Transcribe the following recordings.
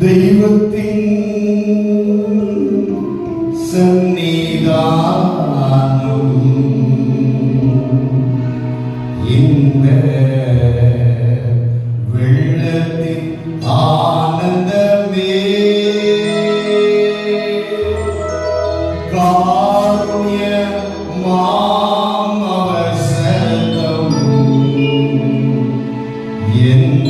தெய்வத்தின் சந்நிதானம் இந்த வெள்ளத்தின் ஆனந்தமே காருண்ய மாமவசதம் என்ன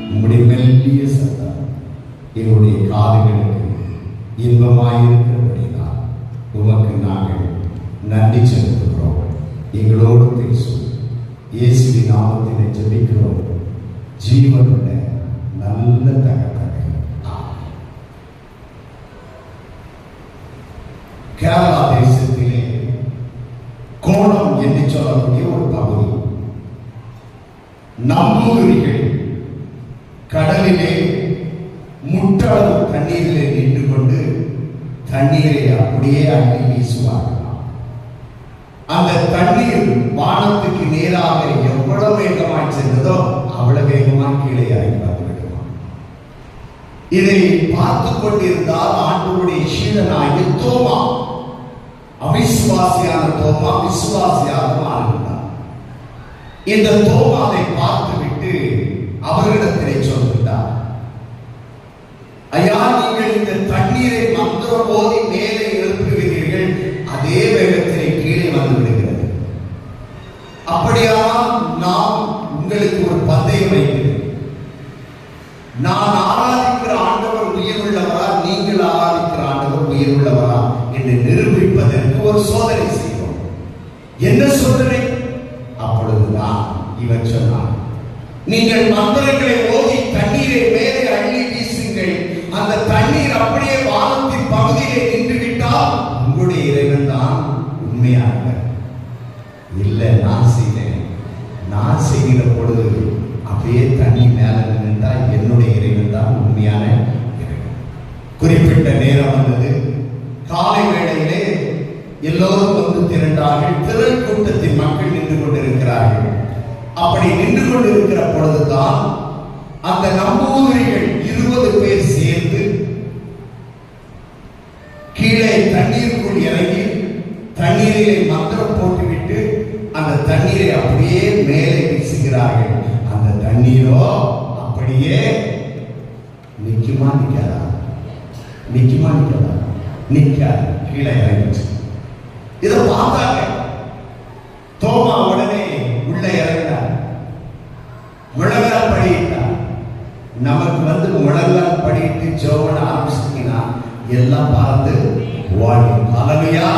உம்முடைய மெல்லிய சத்தம் என்னுடைய காதுகளுக்கு இன்பமாயிருக்கிறபடினால் உமக்கு நாங்கள் நன்றி செலுத்துகிறோம். எங்களோடு பேசும் இயேசுவின் நாமத்தினை ஜெபிக்கிறோம். ஜீவனுள்ள நல்ல தகப்பனே. கேரளா தேசத்திலே கோணம் என்று சொல்லக்கூடிய ஒரு பகுதி, நம்பூதிரிகள் கடலிலே முற்றளவு தண்ணீரிலே நின்று கொண்டு தண்ணீரை அப்படியே அள்ளி வீசுவார்களாம். அந்த தண்ணீர் வானத்துக்கு நேராக எவ்வளவு வேகமாய் சென்றதோ அவ்வளவு வேகமாய் கீழே இறங்கி வந்துவிடுமா. இதை பார்த்து கொண்டிருந்தால் ஆண்டவருடைய சீடனாகிய தோமா, அவிசுவாசியான தோமா விசுவாசியாக மாறினார். இந்த தோமாவை பார்த்துவிட்டு அவர்களிடத்திலே சொல்கிறார், ஐயா, நீங்கள் இந்த தண்ணீரை மந்திர போதி மேலே எழுப்புகிறீர்கள், அதே வேகத்திலே கீழே வந்து விடுகிறது. அப்படியானால் நாம் உங்களுக்கு ஒரு பந்தயம் வைக்கிறேன். நான் ஆராதிக்கிற ஆண்டவர் உயிர் உள்ளவரா, நீங்கள் ஆராதிக்கிற ஆண்டவர் உயிர் உள்ளவரா என்று நிரூபிப்பதற்கு ஒரு சோதனை செய்வோம். என்ன சோதனை? அப்பொழுதுதான் இவர் சொன்னார், நீங்கள் மந்திரங்களை ஓதி தண்ணீரை மேலே அள்ளி வீசுங்கள். அந்த தண்ணீர் அப்படியே வானத்தின் பகுதியிலே நின்று விட்டால் உங்களுடைய இறைவன் தான் உண்மையாக. இல்லை, நான் செய்தேன். நான் செய்கிற பொழுது அப்படியே தண்ணி மேல நின்றால் என்னுடைய இறைவன் தான் உண்மையான இறைவன். குறிப்பிட்ட நேரம் வந்தது. காலை வேளையிலே எல்லோரும் வந்து திரண்டார்கள். திரள் கூட்டத்தின் மக்கள் நின்று கொண்டிருக்கிறார்கள். அப்படி நின்று கொண்டிருக்கிற பொழுதுதான் அந்த நம்பூதிரிகள் 20 பேர் சேர்ந்து கீழே தண்ணீருக்குள் இறங்கி தண்ணீரிலே மந்திரம் போட்டுவிட்டு அந்த தண்ணீரை அப்படியே மேலே வீசுகிறார்கள். அந்த தண்ணீரோ அப்படியே நிக்குமா நிக்காதா? நிக்குமா நிக்காதா? நிக்காது. கீழே இறங்கிச்சு. இதை பார்த்தாங்க. தோமா உடனே உள்ள இறங்கினார். முழங்கால் படியிட்டார். நமக்கு வந்து முழங்கால் படியிட்டு ஜோவன ஆரம்பிச்சிட்டீங்கன்னா எல்லாம் பார்த்து ஓடி. ஹல்லேலூயா.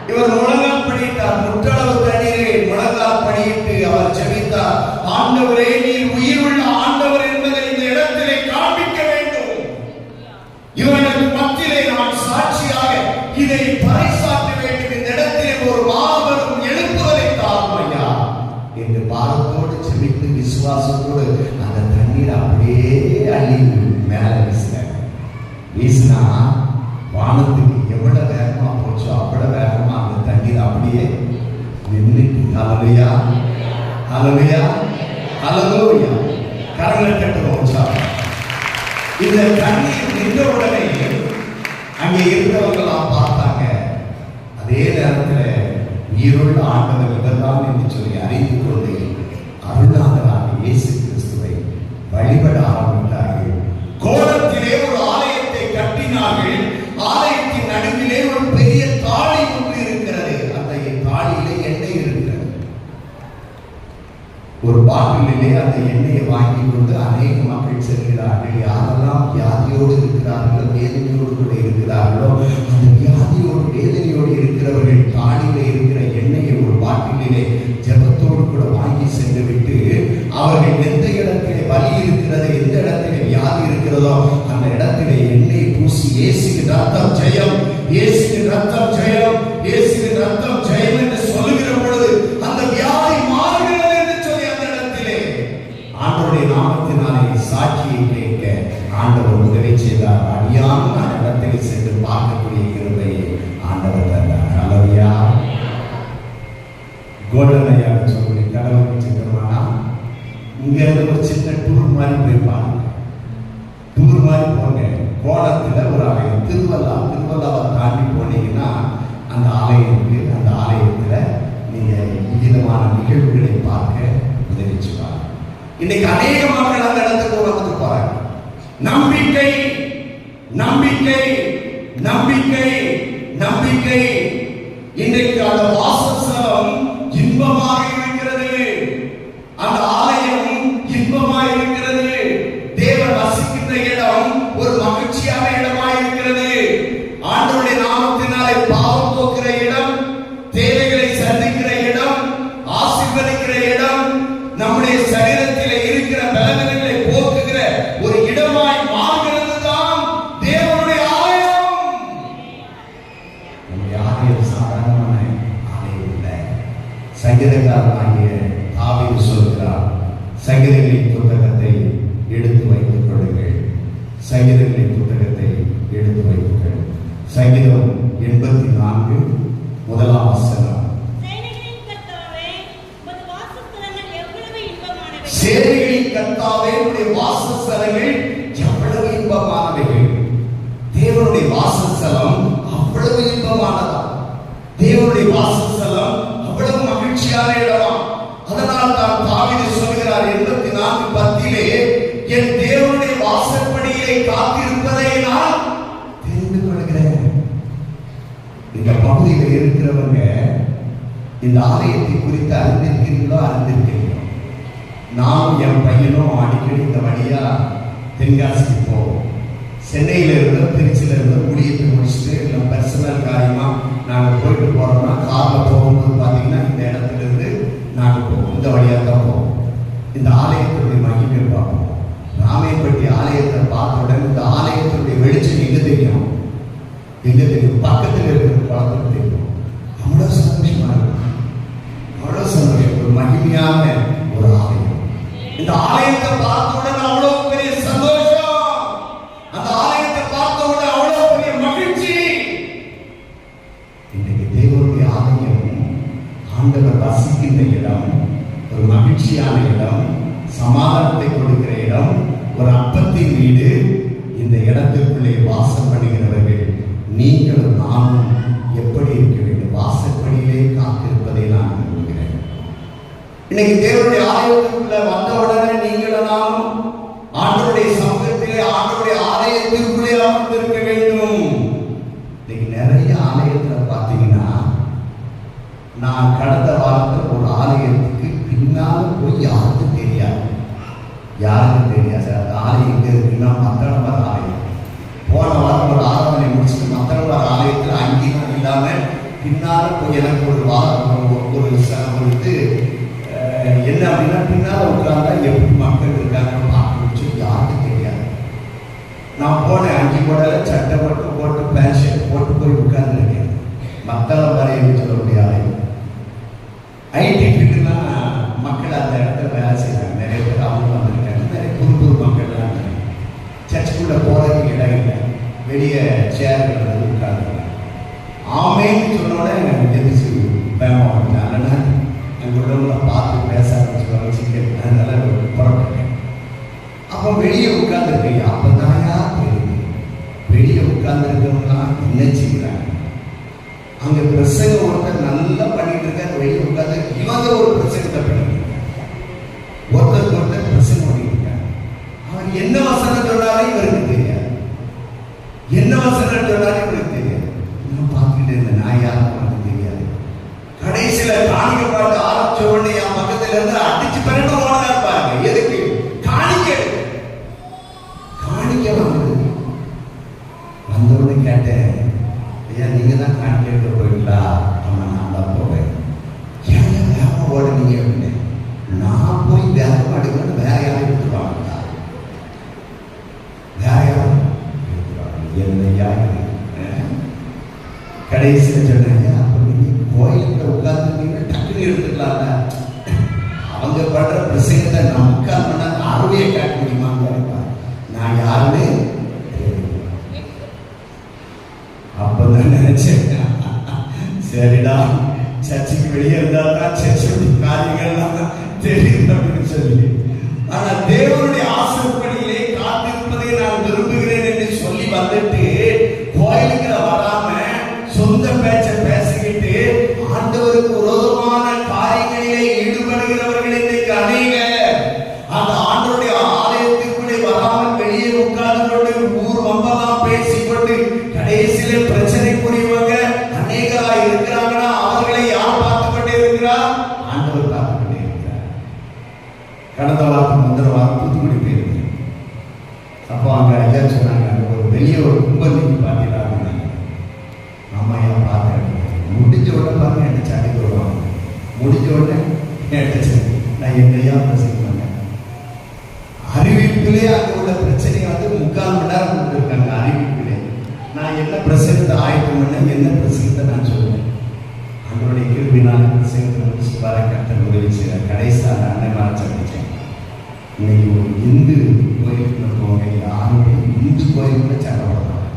இவர் முழங்கால் படியிட்டார். முற்றளவு தண்ணீரை முழங்கால் படியிட்டு அவர் ஜெபித்தார். ஆண்டவரே, நீர் உயிருள்ள ஆண்டவர் என்பதை இந்த இடத்திலே காண்பிக்க வேண்டும். இவனுக்கு மத்தியிலே நான் சாட்சியாக இதை பறைசாற்ற வேண்டும். இந்த இடத்திலே ஒரு மாபெரும் எழுப்புதலை தாரும் ஐயா என்று பாரத்தோடு ஜெபித்து விசுவாசத்தோடு அந்த தண்ணீர் அப்படியே அள்ளி மேல வீசினாங்க. வீசினா வானத்துக்கு எவ்வளவு வேகமா போச்சோ அவ்வளவு வேகமா அந்த தண்ணீர் அப்படியே நின்றுட்டு. ஹல்லேலூயா, ஹல்லேலூயா, ஹல்லேலூயா. கரங்களை தட்டுவோம். இந்த தண்ணீர் நின்ற உடனே அங்கே இருந்தவங்களாம் பார்த்தாங்க. அதே நேரத்தில் உயிருள்ள ஆண்டவர் இவர்தான் என்று சொல்லி அறிந்து கொண்டு அருளாளராக இயேசு கிறிஸ்துவை வழிபட ஆரம்பித்தார்கள். கோலத்திலே ஒரு ஆலயத்தை கட்டினார்கள். ஆலயத்தின் நடுவிலே ஒரு பெரிய தாழி ஒன்று இருக்கிறது. அந்த தாழியிலே எண்ணெய் இருக்கிறது. ஒரு பாட்டிலே அந்த எண்ணெயை வாங்கி கொண்டு அநேக மக்கள் செல்கிறார்கள். யாரெல்லாம் வியாதியோடு இருக்கிறார்களோ, வேதனையோடு கூட இருக்கிறார்களோ, அந்த வியாதியோடு வேதனையோடு இருக்கிறவர்கள் தாழியிலே இருக்கிற எண்ணெயை ஒரு பாட்டிலே ஜெபத்தோடு கூட வாங்கி சென்று விட்டு அவர்கள் எந்த இடத்திலே வலி இருக்கிறது, எந்த இடத்திலே வியாதி இருக்கிறதோ அந்த இடத்திலே எண்ணெய் பூசி இயேசுவின் ரத்தம் ஜெயம், இயேசுவின் ரத்தம் ஜெயம், இயேசுவின் ரத்தம் ஜெயம் என்று சொல்லுகிற பொழுது அந்த வியாதி மாறுகிறது என்று சொல்லி அந்த இடத்திலே ஆண்டவருடைய நாமத்தினாலே சாட்சியை கேட்க ஆண்டவர் உதவி செய்தார். அடியாமல் அந்த இடத்திலே சென்று பார்க்கக்கூடிய கிருபையை மாதிரி போய் பாருங்க, டூர் மாதிரி போங்க. கோலத்தில் ஒரு ஆலயம், திருவள்ளாவை தாண்டி போனீங்கன்னா அந்த ஆலயத்துக்கு, அந்த ஆலயத்தில் நீங்கள் விதமான நிகழ்வுகளை பார்க்க உதவி செய்வாங்க. இன்னைக்கு அநேக மக்கள் அந்த இடத்துக்கு வந்து போறாங்க. நம்பிக்கை நம்பிக்கை நம்பிக்கை நம்பிக்கை. இன்றைக்கு அந்த வாசஸ்தலம் இன்பமாக இருக்கிறது, அந்த ஆலயம் இன்பமாக இருக்கிறது, தேவன் வசிக்கின்ற இடம் ஒரு மகிழ்ச்சியான இடமாக இருக்கிறது. ஆண்டவருடைய நாமத்தினாலே பாவம் போக்குற இடம், தேவைகளை சந்திக்கிற இடம், ஆசீர்வதிக்கிற இடம், நம்முடைய சரீரத்திலே இருக்கிற பலவீனங்களை போக்குகிற ஒரு இடமாய் மாறுகிறது தான் தேவனுடைய ஆலயம். நம்முடைய ஆலயம் சாதாரணமான ஆலயம் இல்லை. சங்கீதக்காரனாகிய தாவீது சொல்கிறார், சங்கீதங்களின் புத்தகத்தை எடுத்து வைத்துக் கொள்ளுங்கள், சங்கீதங்களின் புத்தகத்தை எடுத்து வைத்துக்கள். சங்கீதம் 84 முதலாம் வசனம். சேனைகளின் கர்த்தாவே, உம்முடைய வாசஸ்தலங்கள் எவ்வளவு இன்பமானவைகள். தேவனுடைய வாசஸ்தலம் அவ்வளவு இன்பமானதா, தேவனுடைய வாசஸ்தலம் அவ்வளவு மகிழ்ச்சியான இடமா. அதனால் தான் தாவீது சொல்கிறார் 84:10, என் தேவனுடைய வாசற்படியிலே காத்திருப்பதை நான் தெரிந்து கொள்கிறேன். இந்த பகுதியில் இருக்கிறவங்க இந்த ஆலயத்தை குறித்து அறிந்திருக்கிறீங்களோ? அறிந்திருக்கிறீங்களோ? நானும் என் பையனும் அடிக்கடி இந்த வழியா தென்காசிக்கு போவோம். சென்னையில இருந்து, திருச்சியில இருந்து ஊழியத்தை முடிச்சுட்டு இல்லை பர்சனல் காரியமா நாங்கள் போயிட்டு போறோம்னா கார்ல போகும்போது பார்த்தீங்கன்னா இந்த இடத்துல இருந்து நாங்கள் போவோம், இந்த வழியா தான் போவோம். இந்த ஆலயத்துடைய மகிமை பார்ப்போம். ராமையப்பட்டி ஆலயத்தை பார்த்த உடனே இந்த ஆலயத்துடைய வெளிச்சம் எங்க தெரியும்? எங்க தெரியும்? பக்கத்தில் இருக்கிற குளத்துல தெரியும். அவ்வளோ சந்தோஷமா இருக்கும், அவ்வளோ சந்தோஷம். ஒரு மகிமையான ஒரு ஆலயம். இந்த ஆலயத்தை பார்த்த உடனே அவ்வளவு பெரிய சந்தோஷம், அந்த ஆலயத்தை பார்த்த உடனே அவ்வளவு பெரிய மகிழ்ச்சி. இன்னைக்கு தேவனுடைய ஆலயம் ஆண்டவர் வசிக்கின்ற இடம், ஒரு மகிழ்ச்சியான இடம், சமாதானத்தை கொடுக்கிற இடம், ஒரு அப்பத்தின் வீடு. இந்த இடத்திற்குள்ளே வாசம் பண்ணுகிறவர்கள் நீங்களும் நானும் எப்படி இருக்க வேண்டும்? வாசற்படியிலே காத்திருப்பதை நான் விரும்புகிறேன். இன்னைக்கு தேவனுடைய ஆலயத்துக்குள்ள வந்த உடனே நீங்களும் நானும் ஆண்டவருடைய சமூகத்திலே, ஆண்டவருடைய ஆலயத்திற்குள்ளே அமர்ந்திருக்க வேண்டும். இன்னைக்கு நிறைய ஆலயத்துல பார்த்தீங்கன்னா, நான் கடந்த வாரத்தில் ஒரு ஆலயத்துக்கு பின்னாலும் போய் யாருக்கும் தெரியாது, யாருக்கும் தெரியாது. அந்த ஆலயம் எங்க இருக்குன்னா மத்தளவார் ஆலயம். போன வாரம் ஒரு ஆராதனை முடிச்சுட்டு மத்தளவார் ஆலயத்தில் அங்கீகாரம் இல்லாம பின்னால போய் எனக்கு ஒரு வாரம் ஒரு இது என்ன அப்படின்னா, பின்னால உட்கார்ந்தா எப்படி மக்கள் இருக்காங்கன்னு பார்க்க சொல்லி யாருக்கும் தெரியாது. நான் போனேன், அங்கி போடல, சட்டை போட்டு பேண்ட் ஷர்ட் போட்டு போய் உட்கார்ந்து இருக்கேன். மத்தளவார் சொல்லக்கூடிய ஆலயம். ஐடி ஃபீல்டுனா மக்கள் அந்த இடத்துல வேலை செய்யறாங்க, நிறைய பேர் அவங்க வந்திருக்காங்க, நிறைய புது மக்கள்லாம் இருக்காங்க. சர்ச்சுக்குள்ள போறதுக்கு இடம் இல்லை, வெளியே சேர்கள் உட்கார்ந்து ஆமேன்னு சொன்னோட எதிர்த்து பேமாட்டேன். அதனால எங்களோட பார்த்து பேச ஆரம்பிச்சு அதனால புறப்பட்டேன். அப்போ வெளியே உட்கார்ந்துருக்கீங்க, அப்பதான் தெரியுது வெளியே உட்கார்ந்துருக்கவங்களா என்ன செய்யறாங்க. அங்க பிரசங்கம் ஒருத்தர் நல்லா பண்ணிட்டு இருக்காரு, வெளியே உட்கார்ந்து இவங்க ஒரு பிரசங்கத்தை பண்ணிட்டு இருக்காங்க, ஒருத்தர் பிரசங்கம் பண்ணிட்டு இருக்காங்க. அவன் என்ன வசனம் சொன்னாலும் இவருக்கு தெரியாது, என்ன வசனம் சொன்னாலும் இவருக்கு தெரியாது. நான் பார்த்துக்கிட்டு இருந்தேன், நான் யாருக்கும் எனக்கு தெரியாது. கடைசியில காணிக்க பாட்டு ஆரம்பிச்ச உடனே என் பக்கத்துல இருந்து அடிச்சு பிறகு ஓடா இருப்பாங்க. எதுக்கு? காணிக்க வந்தவுடனே கேட்டேன், ஐயா நீங்க தான் காணிக்க எடுக்க போறீங்களா? ஆமா நான் தான் போவேன். ஏன் வேகமா ஓடுனீங்க அப்படின்னு. நான் போய் வேகமா எடுக்கணும், வேற யாரும் எடுத்துருவாங்க, வேற யாரும் எடுத்துருவாங்க. என்னையா கடைசியில் சொன்னாங்க, அப்ப நீங்க கோயிலுக்கு உட்கார்ந்துருந்தீங்கன்னா டக்குன்னு எடுத்துக்கலாம்ல. அவங்க பண்ற பிரசங்கத்தை நான் உட்கார்ந்தா அறுவையை காட்ட முடியுமாங்க? நான் யாருன்னு அப்பதான் நினைச்சேன், சரிடா சர்ச்சுக்கு வெளியே இருந்தா தான் சர்ச்சுடைய காரியங்கள்லாம் தெரியும் அப்படின்னு சொல்லி ஆனால் தேவனுடைய ஆசைப்படியிலே காத்திருப்பதை நான் விரும்புகிறேன் என்று சொல்லி வந்துட்டு கோயிலுக்கு வராம சொந்த பேச்ச பேசிக்கிட்டு ஆண்டவருக்கு விரோதமான காரியங்களிலே ஈடுபடுகிறவர்கள் இன்றைக்கு அநேகர். அந்த ஆண்டவருடைய ஆலயத்திற்குள்ளே வராமல் வெளியே உட்கார்ந்து கொண்டு ஊர் வம்பெல்லாம் பேசிக்கொண்டு கடைசியிலே பிரச்சனைக்குரியவங்க அநேகராக இருக்கிறாங்கன்னா அவர்களை யார் பார்த்து கொண்டே இருக்கிறார்? ஆண்டவர் பார்த்து கொண்டே இருக்கிறார். கடந்த வாரம் முந்திர வாரம் தூத்துக்குடி போயிருந்தேன். அப்போ அங்க ஐயா சொன்னாங்க, ஒரு வெளியே ஒரு கும்பல் நீங்க பார்த்தீங்களா? ஆமா ஐயா பார்த்தேன். முடிஞ்ச உடனே பாருங்க என்ன சண்டைக்கு வருவாங்க. முடிஞ்ச உடனே நான் என்னையா பிரசங்கம் பண்ணேன். அறிவிப்பிலே அங்க உள்ள பிரச்சனையை வந்து 3/4 மணி நேரம் கொடுத்துருக்காங்க. அறிவிப்பிலே நான் என்ன பிரசங்கத்தை ஆயத்தம் பண்ண, என்ன பிரசங்கத்தை நான் சொல்லுவேன். அவருடைய கிருபினால பிரசங்கத்தை முடிச்சு வர கர்த்தர் உதவி செய்தார். கடைசியாக அன்னைமார சந்திச்சேன். இன்னைக்கு ஒரு இந்து கோயிலுக்குள்ள போங்க, யாருடைய இந்து கோயிலுக்குள்ள சண்டை போடுறாங்க.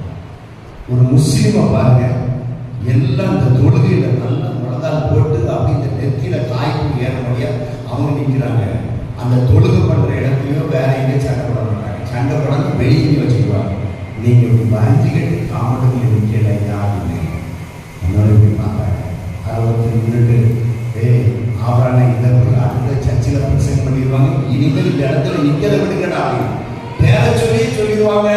ஒரு முஸ்லீமை பாருங்க, எல்லாம் இந்த தொழுகையில நல்லா முழந்தால் போட்டு அப்படி இந்த நெத்தியில காய்ப்பு ஏற முடியா அவங்க நிற்கிறாங்க. அந்த தொழுகை பண்ற இடத்துலயோ வேற எங்கேயும் சண்டை போட மாட்டாங்க. சண்டை போடாம வெளியே வச்சுக்குவாங்க. நீங்க இப்படி வரைஞ்சிக்கிட்டு காமெடியில் நிற்கல யாருன்னு அதனால இப்படி பார்த்தாங்க. அதை ஒருத்தர் நின்றுட்டு ஆவரான இந்த அடுத்த சர்ச்சில் பிரசங்கம் பண்ணிடுவாங்க. இனிமேல் இந்த இடத்துல நிற்கிறத விடுங்கடா அப்படின்னு பேரை சொல்லிடுவாங்க.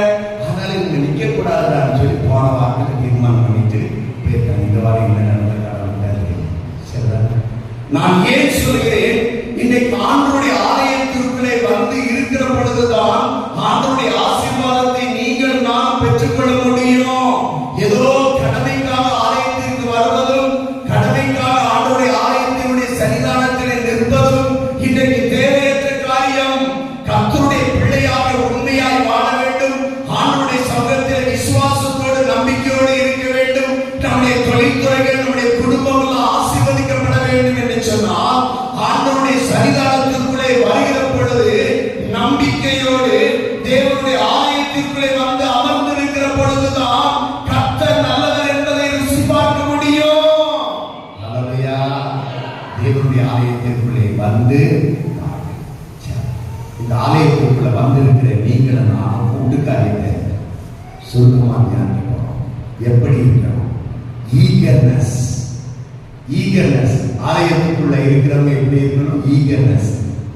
அதனால இவங்க நிற்க கூடாதுன்னு சொல்லி போன வாரத்துக்கு தீர்மானம் பண்ணிட்டு போயிருக்காங்க. இந்த வாரம் என்ன நடந்தது சரிதான். நான் ஏன் சொல்கிறேன், இன்னைக்கு ஆண்டவருடைய ஆலயத்திற்குள்ளே வந்து இருக்கிற பொழுதுதான் ஆண்டவருடைய ஆசீர்வாதத்தை நீங்கள் நான் பெற்றுக்கொள்ள முடியும். ஏதோ கடமைக்காக ஆலயத்திற்கு வருவதும் கடமைக்காக ஆண்டவருடைய ஆலயத்தினுடைய சன்னிதானத்திலே நிற்பதும் இன்றைக்கு தேவையற்ற காரியம். கர்த்தருடைய பிள்ளையாக உண்மையாய் வாழ வேண்டும். ஆண்டவருடைய சமூகத்தில் விசுவாசத்தோடு நம்பிக்கையோடு இருக்க வேண்டும். நம்முடைய தொழில்துறைகள் நம்முடைய குடும்பங்கள் ஆசீர்வதிக்கப்பட வேண்டும் என்று சொன்னால் ஆண்டவருடைய சன்னிதானத்திற்குள்ளே வருகிற பொழுது நம்பிக்கையோடு தேவனுடைய ஆலயத்திற்குள்ளே வந்து அமர்ந்திருக்கிற பொழுதுதான் கர்த்தர் நல்லவர் என்பதை ருசி பார்க்க முடியும். அல்லேலூயா. தேவனுடைய ஆலயத்திற்குள்ளே வந்து இந்த ஆலயத்திற்குள்ள வந்திருக்கிற நீங்கள் நான் ஒன்று காரியத்தை சுருக்கமாக தியானிப்போம். எப்படி இருக்கணும்? ஈகர்னஸ். ஆலயத்துக்குள்ள இருக்கிறவங்க எப்படி இருக்கணும்? ஈகர்னஸ்.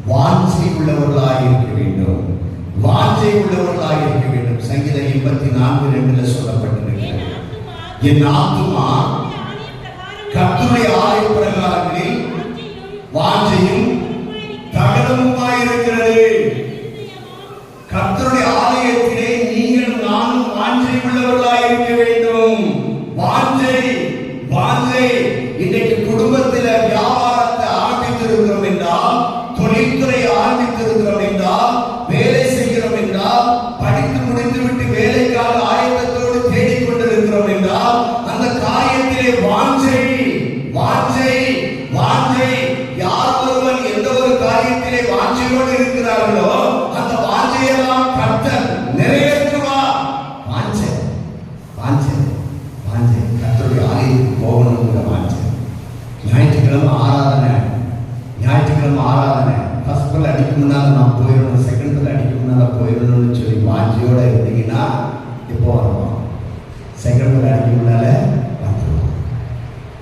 வாஞ்சை உள்ளவர்களாக இருக்க வேண்டும். சங்கீதம் 84:2 சொல்லப்பட்டிருக்கிறது, என் ஆத்துமா கர்த்தருடைய ஆலய பிரகாரங்களில் வாஞ்சையும் தகனமுமாயிருக்கிறது. கர்த்தருடைய ஆலயத்திலே நீங்கள் நானும் வாஞ்சை உள்ளவர்களாக இருக்க வேண்டும். வாஞ்சை. இன்றைக்கு குடும்பத்தில் வியாபாரத்தை ஆரம்பித்திருக்கிறோம் என்றால், தொழில்துறை ஆரம்பித்திருக்கிறோம் என்றால், வேலை செய்கிறோம் என்றால், படித்து முடித்துவிட்டு வேலைக்காக ஆயத்தத்தோடு தேடிக்கொண்டிருக்கிறோம் என்றால், அந்த காரியத்திலே வாஞ்சை. யார் ஒருவன் எந்த ஒரு காரியத்திலே வாஞ்சையோடு இருக்கிறார்களோ அந்த வாஞ்சையெல்லாம் கர்த்தர் நிறைவேற்றுவார். வாஞ்சை. கர்த்தருடைய ஆலயத்துக்கு போகணுங்கிற வாஞ்சை. ஞாயிற்றுக்கிழமை ஆராதனை ஃபர்ஸ்ட் பல் அடிக்க முன்னால நான் போயிடணும், செகண்ட் பல் அடிக்க முன்னால போயிடணும்னு சொல்லி வாஞ்சியோட இருந்தீங்கன்னா எப்போ வருவோம்? செகண்ட் பல் அடிக்க முன்னால வந்துடுவோம்.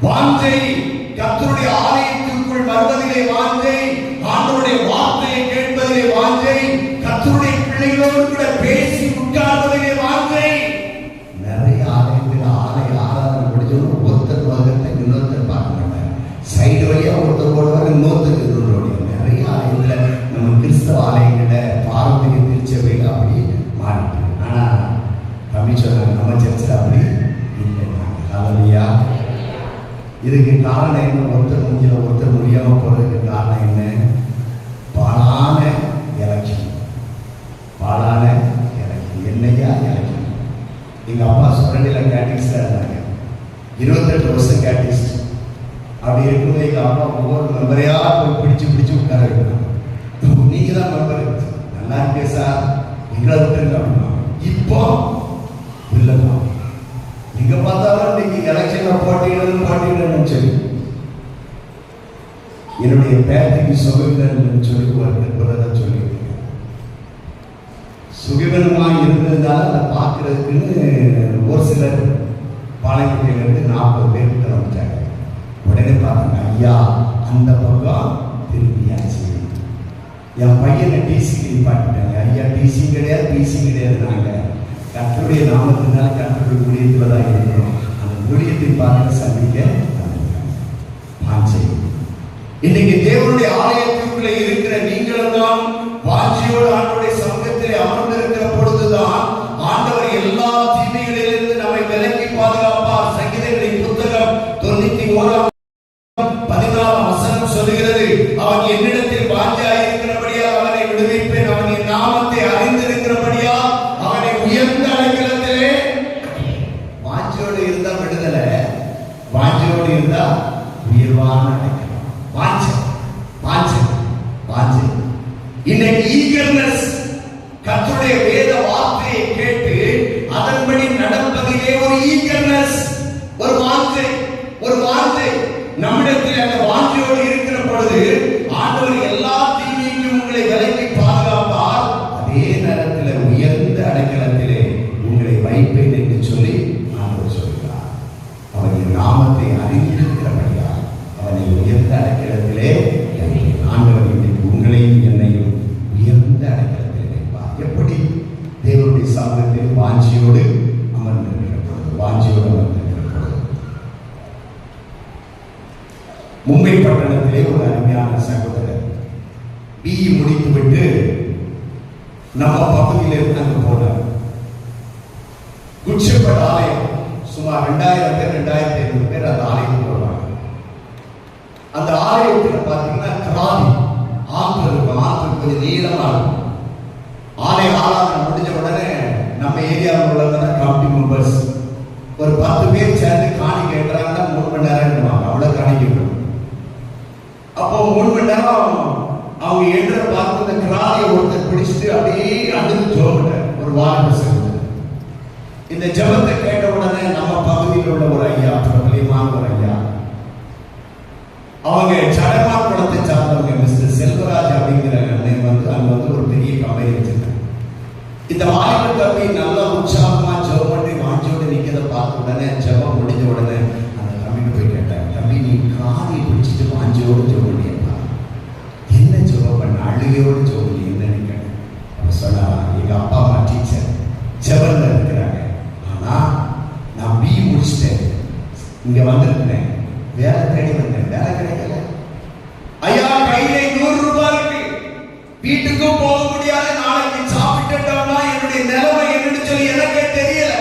வாஞ்சை. கர்த்தருடைய ஆலயத்திற்குள் வருவதிலே வாஞ்சை, ஆண்டவருடைய வார்த்தையை கேட்பதிலே வாஞ்சை, கர்த்தருடைய பிள்ளைகளோடு கூட பேசி உட்கார்வதிலே வாஞ்சை. நிறைய ஆலயத்தில் ஆராதனை முடிஞ்சவங்க ஒருத்தர் வருகிறத இன்னொருத்தர் பார்க்க மாட்டாங்க. சைடு வழியா ஒருத்தர் ஓடுவாங்க, இன்னொருத்தர் எதிரோடு. நிறைய ஆலயத்தில் நம்ம கிறிஸ்தவ ஆலயங்கள பாரம்பரிய திருச்சபையில் அப்படி மாறிட்டு, ஆனா தம்பி சொன்னாங்க நம்ம சர்ச்சில் அப்படி இல்லை. அல்லேலூயா. இதுக்கு காரணம் என்ன? ஒருத்தர் முடியல, ஒருத்தர் முடியாம போறதுக்கு காரணம் என்ன? பாலான எலெக்ஷன். என்னையா எலெக்ஷன்? எங்க அப்பா சுரண்டில கேட்டிஸ்டா இருந்தாங்க, 28 வருஷம் கேட்டிஸ்ட். அப்படி இருக்கும்போது எங்க அப்பா ஒவ்வொரு மெம்பரையா போய் பிடிச்சு உட்கார வைக்கணும். நீங்க தான் மெம்பர், நல்லா இருக்கே சார், எங்களை விட்டுருங்க அப்படின்னா. இப்போ இல்லைன்னா நீங்க பார்த்தாலும் நீங்க எலெக்ஷன்ல போட்டியிடணும்னு சொல்லி என்னுடைய பேத்திக்கு சொல்லுங்கன்னு சொல்லி ஒரு நிருபரை சொல்லியிருக்கேன். சுகவீனமாக இருந்ததுனால அதை பார்க்கறதுக்குன்னு ஒரு சிலர் பாளையத்திலிருந்து 40 பேர் கிட்ட வந்துட்டாங்க. உடனே பார்த்தாங்க, ஐயா அந்த பக்கம் திரும்பியாச்சு. என் பையனை டிசிக்கு நிப்பாட்டிட்டாங்க. ஐயா டிசி கிடையாது, பிசி கிடையாது. நாங்கள் கர்த்தருடைய நாமத்தினால கர்த்தருடைய ஊழியத்தில் தான் இருக்கிறோம். அந்த ஊழியத்தை பார்த்து சந்திக்க வாஞ்சை. இன்னைக்கு தேவனுடைய ஆலயத்திற்குள்ளே இருக்கிற நீங்களும் தான் வாஞ்சையோடு ஆண்டவருடைய சமூகத்திலே அமர்ந்திருக்கிற பொழுதுதான் ஆண்டவர் எல்லா தீமைகளிலிருந்து நம்மை விலக்கி பாதுகாப்பார். சங்கீதங்களின் புத்தகம் 91:14 சொல்லுகிறது, அவன் என்னிடத்தில் வாஞ்சையாய் இருக்கிறபடியால் அவனை விடுவிப்பேன், அவன் என் நாமத்தை அறிந்திருக்கிறபடியால் அவனை உயர்ந்த அடைக்கலத்திலே. வாஞ்சையோடு இருந்தா விடுதலை, வாஞ்சையோடு இருந்தா உயர்வான அடைக்கலம். வாஞ்சை வாஞ்சை வாஞ்சை. இன்னைக்கு ஈகர்னஸ், கர்த்தருடைய வேத வார்த்தையை கேட்டு அதன்படி நடப்பதிலே ஒரு ஈகர்னஸ், ஒரு வாஞ்சை, ஒரு வாஞ்சை நம்மிடத்தில். அந்த வாஞ்சையோடு இருக்கிற பொழுது ஆண்டவர் எல்லா தீமைக்கும் உங்களை விலக்கி பாதுகாப்பார். அதே நேரத்தில் உயர்ந்த அடைக்கலத்திலே உங்களை வைப்பேன் என்று சொல்லி ஆண்டவர் சொல்கிறார். அவருடைய நாமத்தை அறிந்திருக்கிறபடியா அவனை உயர்ந்த அடைக்கலத்திலே ஆண்டவர் இன்றைக்கு உங்களையும் என்னையும் உயர்ந்த அடைக்கலத்திலே வைப்பார். எப்படி? தேவனுடைய சமூகத்தில் வாஞ்சியோடு அமர்ந்திருக்கிற பொழுது, வாஞ்சியோடு அமர்ந்திருக்கிற பொழுது. மும்பை பட்டணத்திலே ஒரு அருமையான சகோதரர் பிஇ முடித்துவிட்டு நம்ம பகுதியில் இருந்து அங்கு போனார். குட் ஷெப்பர்ட் ஆலயம், சுமார் 2000 பேர் 2500 பேர் அந்த ஆலயத்துக்கு வருவாங்க. அந்த ஆலயத்தில் பார்த்தீங்கன்னா கிராதி ஆற்று இருக்கும். ஆற்று கொஞ்சம் நீளமா இருக்கும். ஆலய ஆராதனை முடிஞ்ச உடனே நம்ம ஏரியாவில் உள்ளவங்க கமிட்டி மெம்பர்ஸ் ஒரு 10 பேர் சேர்ந்து காணி கேட்கிறாங்கன்னா 3 மணி நேரம் எடுவாங்க. அவ்வளவு காணிக்கணும். அப்போ 3 மணி நேரம் அவங்க என்ற பார்த்து இந்த கிராதியை ஒருத்தர் பிடிச்சிட்டு அப்படியே அழுது ஜோபிட்டார். ஒரு வாலிப சகோதரர் இந்த ஜபத்தை கேட்ட உடனே நம்ம பகுதியில் உள்ள ஒரு ஐயா, பிரபலியமான ஒரு ஐயா, அவங்க சடமான் குளத்தை சார்ந்தவங்க, மிஸ்டர் செல்வராஜ் அப்படிங்கிற அண்ணன் அங்க ஒரு பெரிய கம்பெனி வச்சிருக்காங்க. இந்த வாலிப தம்பி நல்லா உற்சாகமா ஜெபம் பண்ணி வாஞ்சியோடு நிக்கிறத பார்த்த உடனே, ஜெபம் முடிஞ்ச உடனே அந்த தம்பிக்கு போய் கேட்டாங்க, தம்பி நீ காதி பிடிச்சிட்டு வாஞ்சியோடு ஜெபம் பண்ணியப்பா, என்ன ஜெபம் பண்ண? அழுகையோடு ஜெபம் பண்ணி என்னன்னு கேட்டேன். அவன் சொன்னா, எங்க அப்பா அம்மா டீச்சர், ஜெபம்ல இருக்கிறாங்க. ஆனா நான் பிஇ முடிச்சிட்டேன், இங்க வந்திருக்கிறேன், வேலை தேடி வந்தேன், வேலை கிடைக்கல. ஐயா கையில 100 ரூபாய் இருக்கு, வீட்டுக்கும் போக முடியாது, நாளைக்கு சாப்பிட்டுட்டோம்னா என்னுடைய நிலைமை என்னன்னு சொல்லி எனக்கே தெரியல.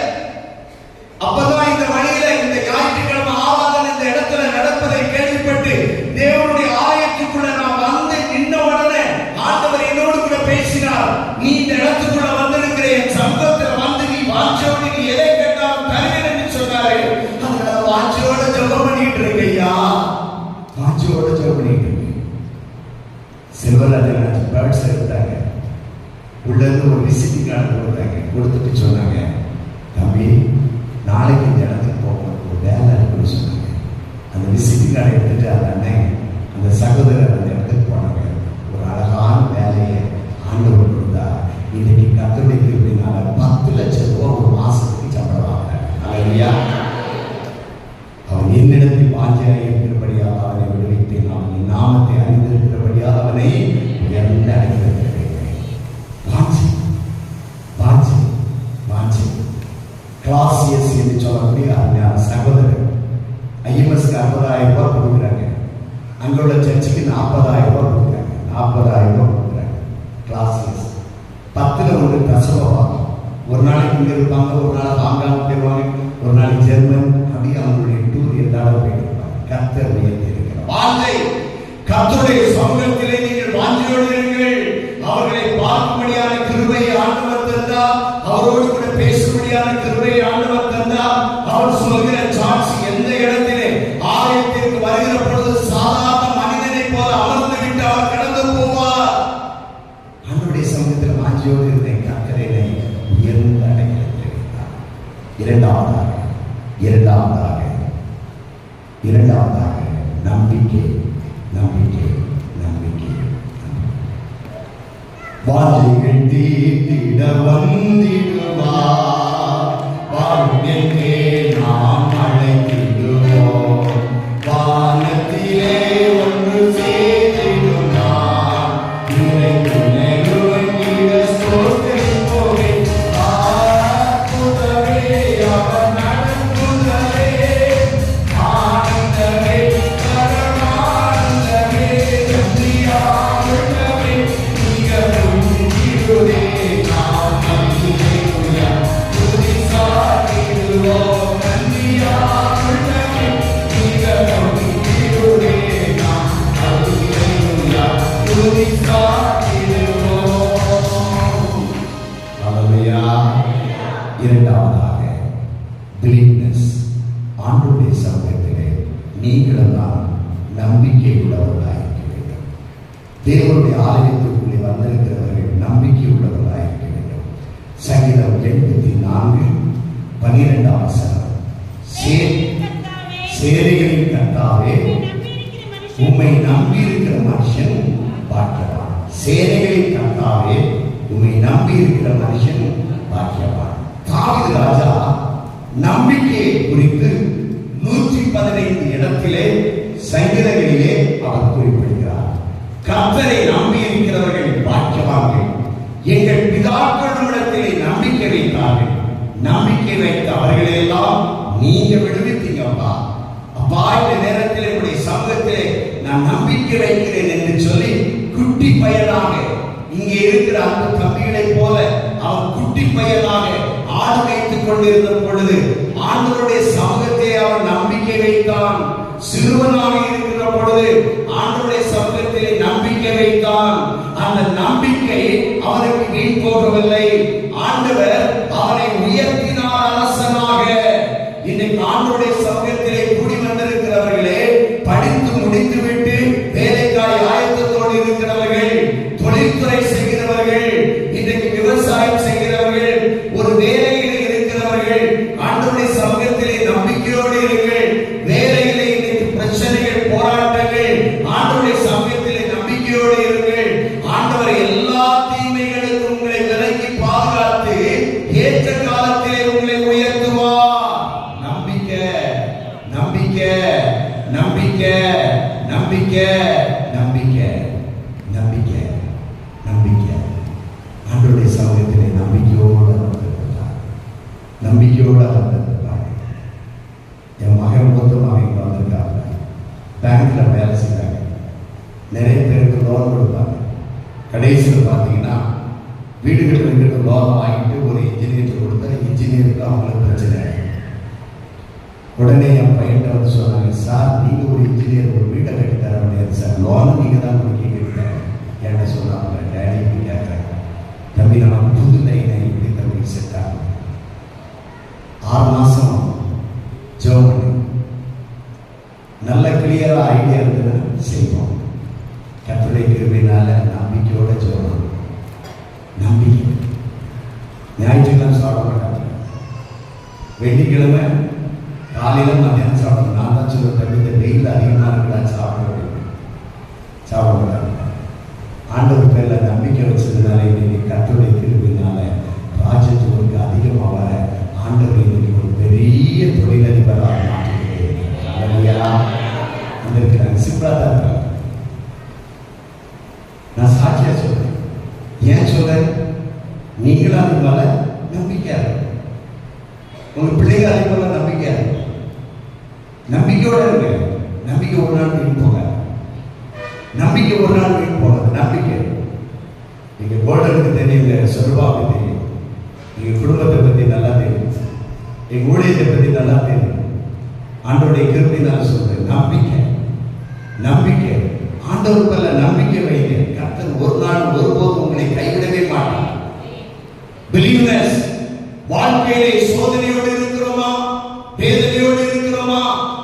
அப்பதான் இந்த வழியில இந்த ஞாயிற்றுக்கிழமை ஆராதனை இந்த இடத்துல நடப்பதை கேள்விப்பட்டு தேவனுடைய ஆலயத்துக்குள்ள நான் வந்து நின்ன உடனே ஆண்டவர் என்னோடு கூட பேசினார். நீ இந்த இடத்துக்குள்ள வந்திருக்கிற என் சமூகத்தில் வந்து நீ வாஞ்சோடு நீ எதை கேட்டாலும் தருவேன் என்று சொன்னாரு. அதனால வாஞ்சோட ஜெபம் பண்ணிட்டு இருக்கையா, வாஞ்சோட ஜெபம் பண்ணிட்டு இருக்கு. செல்வராஜன் பேர்ட்ஸ் எடுத்தாங்க, உள்ள இருந்து ஒரு விசிட்டிங் கார்டு கொடுத்தாங்க. கொடுத்துட்டு சொன்னாங்க, தம்பி நாளைக்கு இந்த இடத்துக்கு போகணும், ஒரு வேலை இருக்குன்னு சொன்னாங்க. அந்த விசிட்டிங் கார்டை எடுத்துட்டு அந்த அண்ணன் அந்த சகோதரர் அந்த இடத்துக்கு போனாங்க. ஒரு அழகான வேலையை ஆண்டவர் கொடுத்தா. இன்னைக்கு கர்த்தருடைய கிருபையினால 10 லட்சம் ரூபாய் ஒரு மாசத்துக்கு சம்பளம் வாங்குறாங்க. அல்லேலூயா. அவன் என்னிடத்தில் வாஞ்சையாய் இருக்கிறபடியால் அவனை விடுவித்தேன், அவன் நாமத்தை அறிந்திருக்கிறபடியால் அவனை உயர்ந்த அடைக்கலத்திலே வைத்தேன். வாஞ்சை வாஞ்சை வாஞ்சை. கிளாசியஸ் என்று சொல்லக்கூடிய அருமையான சகோதரர் ஐஎம்எஸ்க்கு 60,000 ரூபாய் கொடுக்குறாங்க. அங்குள்ள சர்ச்சுக்கு 40,000 ரூபாய் கொடுக்குறாங்க. 40,000 ரூபாய் கொடுக்குறாங்க. கிளாசியஸ் 10ல் 1 பிரசவம். ஒரு நாளைக்கு இங்க இருப்பாங்க, ஒரு நாள் ஹாங்காங் போயிருவாங்க, ஒரு நாளைக்கு ஜெர்மன், அப்படியே அவங்களுடைய டூர் எல்லாரும் போயிட்டு இருப்பாங்க. கர்த்தர் உயர்த்தி இருக்கிறார். வாஞ்சை. கர்த்தருடைய சமூகத்திலே நீங்கள் வாஞ்சையோடு இருங்கள். அவர்களை பார்க்கும்படியான கிருபையை ஆண்டவர் தந்தார். அவரோடு கூட பேசும்படியான கிருபையை ஆண்டவர் தந்தார். அவர் சொல்கிற சாட்சி எந்த இடத்திலே ஆலயத்திற்கு வருகிற பொழுது சாதாரண மனிதனை போல அமர்ந்து விட்டு அவர் கடந்து போவார். அவருடைய சமூகத்தில் வாஞ்சையோடு இருந்தேன், கர்த்தரை உயர்ந்த அடைக்கலத்திலே வைத்தார். இரண்டாவதாக நம்பிக்கை நம்பிக்கை நம்பிக்கை. வாஞ்சைகள் தீர்த்திட வந்திடுவார். வாழ்விற்கே நாம் அழைத்திடுவோம். வானத்திலே ஒன்று சேர்த்திடும் நான் இறை துணையுடன் ஸ்தோத்திரிப்போமே. அற்புதமே அவர் நடத்துதலே, ஆனந்தமே பரமானந்தமே, நன்றியாகவே மிகவும் இருளே நாம் அல்லேலூயா துதி சாற்றிடுவோம். நன்றியாகவே மிகவும் இருளே நாம் அல்லேலூயா துதி சாற்றிடுவோம். அல்லேலூயா. இரண்டாவதாக பிலீவ்னஸ். ஆண்டவருடைய சமூகத்திலே நீங்களும் நான் நம்பிக்கை உள்ளவர்களாக இருக்க வேண்டும். தேவனுடைய ஆலயத்திற்குள்ளே வந்திருக்கிறவர்கள் நம்பிக்கை உள்ளவர்களாக இருக்க வேண்டும். சங்கீதம் 84:12 சேனைகளின் கர்த்தாவே உம்மை நம்பி இருக்கிற மனுஷன் பாக்கியவான். சேனைகளின் கர்த்தாவே உம்மை நம்பி இருக்கிற மனுஷன் பாக்கியவான். தாவீது ராஜா நம்பிக்கையை குறித்து 115 இடத்திலே சங்கீதங்களிலே அவர் குறிப்பிடுகிறார். கர்த்தரை நம்பி இருக்கிறவர்கள் பாக்கியவான்கள். எங்கள் பிதாக்கள் இடத்திலே நம்பிக்கை வைத்தார்கள். நம்பிக்கை வைத்த அவர்களை எல்லாம் நீங்க விடுவித்தீங்கப்பா. அப்பா, இந்த நேரத்தில் என்னுடைய சமூகத்திலே நான் நம்பிக்கை வைக்கிறேன் என்று சொல்லி குட்டி பையனாக இங்கே இருக்கிற அந்த தம்பிகளை போல அவன் குட்டி பையனாக ஆடு வைத்துக் கொண்டிருந்த பொழுது ஆண்டவருடைய சமூகத்தை அவன் நம்பிக்கை வைத்தான். சிறுவனாக இருக்கிற பொழுது ஆண்டவருடைய சமூகத்திலே நம்பிக்கை வைத்தான். அந்த நம்பிக்கை அவனுக்கு வீண் போகவில்லை. ஆண்டவர் அவனை உயர்த்தினார் அரசனாக. இன்னைக்கு ஆண்டவருடைய சமூகத்திலே கூடி வந்திருக்கிறவர்களே, படித்து முடித்துவிட்டு வேலைக்காய் ஆயத்தத்தோடு இருக்கிறவர்கள், தொழில்துறை செய்கிறவர்கள், இன்றைக்கு விவசாயம் செய்கிறவர்கள், ஒரு வேலையில் இருக்கிறவர்கள், ஆண்டவருடைய சமூகத்திலே நம்பிக்கையோடு இருங்கள். வேலையிலே இன்னைக்கு பிரச்சனைகள், போராட்டங்கள், ஆண்டவருடைய சமூகத்திலே நம்பிக்கையோடு இருங்கள். ஆண்டவர் எல்லா தீமைகளுக்கும் உங்களை விலக்கி பாதுகாத்து ஏற்ற காலத்திலே உங்களை உயர்த்துவார். நம்பிக்கை, நம்பிக்கை, நம்பிக்கை, நம்பிக்கை, நம்பிக்கை, நம்பிக்கை, நம்பிக்கை. ஆண்டவருடைய சமூகத்திலே நம்பிக்கையோடு வந்திருக்கிறார். நம்பிக்கையோடு வந்திருக்கிறார். என் மகன் மூத்த மகன் வந்திருக்காங்க. பேங்க்ல வேலை செய்யறாங்க. நிறைய பேருக்கு லோன் கொடுப்பாங்க. கடைசியில் பார்த்தீங்கன்னா வீடுகளில் இருக்கிற லோன் வாங்கிட்டு ஒரு இன்ஜினியர் கொடுத்தா இன்ஜினியருக்கு அவங்களுக்கு பிரச்சனை. உடனே என் பையன் வந்து சொன்னாங்க, சார் நீங்க ஒரு இன்ஜினியர் ஒரு வீட்டை கட்டி தர முடியாது சார், லோன் நீங்க தான் கொடுக்கீங்க. என்ன சொன்னாங்க, டேடி இப்படி கேட்கறாங்க. தம்பி நம்ம புது லைனை இப்படி தம்பி செட் ஆகும். 6 மாசம் ஜோம் பண்ணி நல்ல கிளியரா ஐடியா இருக்குன்னு செய்வோம். கர்த்தருடைய கிருபையினால நம்பிக்கையோட ஜோம். நம்பிக்கை. ஞாயிற்றுக்கிழமை சாப்பிட மாட்டாங்க. வெள்ளிக்கிழமை காலையில மத்தியானம் சாப்பிடணும். நான் தான் சொல்ல தம்பி இந்த வெயில் அதிகமாக இருக்கா சாப்பிட மாட்டாங்க. ஆண்டவர் பேர்ல நம்பிக்கை வச்சதுனால இன்னைக்கு கர்த்தருடைய கிருபையினால ராஜ்யத்துக்கு அதிகமாக வர ஆண்டவர் இன்னைக்கு ஒரு பெரிய தொழிலதிபராக மாற்றிருக்கிறாங்க. சிம்பிளா தான் இருக்காங்க. நான் சாட்சியா சொல்றேன். ஏன் சொல்றேன்? நீங்களும் அது மேல நம்பிக்கையா இருக்கு. உங்க பிள்ளைங்க அதே போல நம்பிக்கையா இருக்கு. நம்பிக்கையோட இருக்கு. நம்பிக்கை ஒரு நாள் வீண் போகாது. நம்பிக்கை ஒரு நாள் வீண் போகாது. நம்பிக்கை. நீங்க கோல்டனுக்கு தெரியுங்க, சொருபாவுக்கு தெரியும், எங்க குடும்பத்தை பத்தி நல்லா தெரியும், எங்க ஊழியத்தை பத்தி நல்லா தெரியும். ஆண்டவருடைய கிருபையினால சொல்றேன், நம்பிக்கை. நம்பிக்கை. ஆண்டவர் மேல நம்பிக்கை வைங்க. கர்த்தர் ஒரு நாள் ஒருபோதும் உங்களை கைவிடவே மாட்டார். பிலீவ்னஸ். வாழ்க்கையிலே சோதனையோடு இருக்கிறோமா, வேதனையோடு இருக்கிறோமா,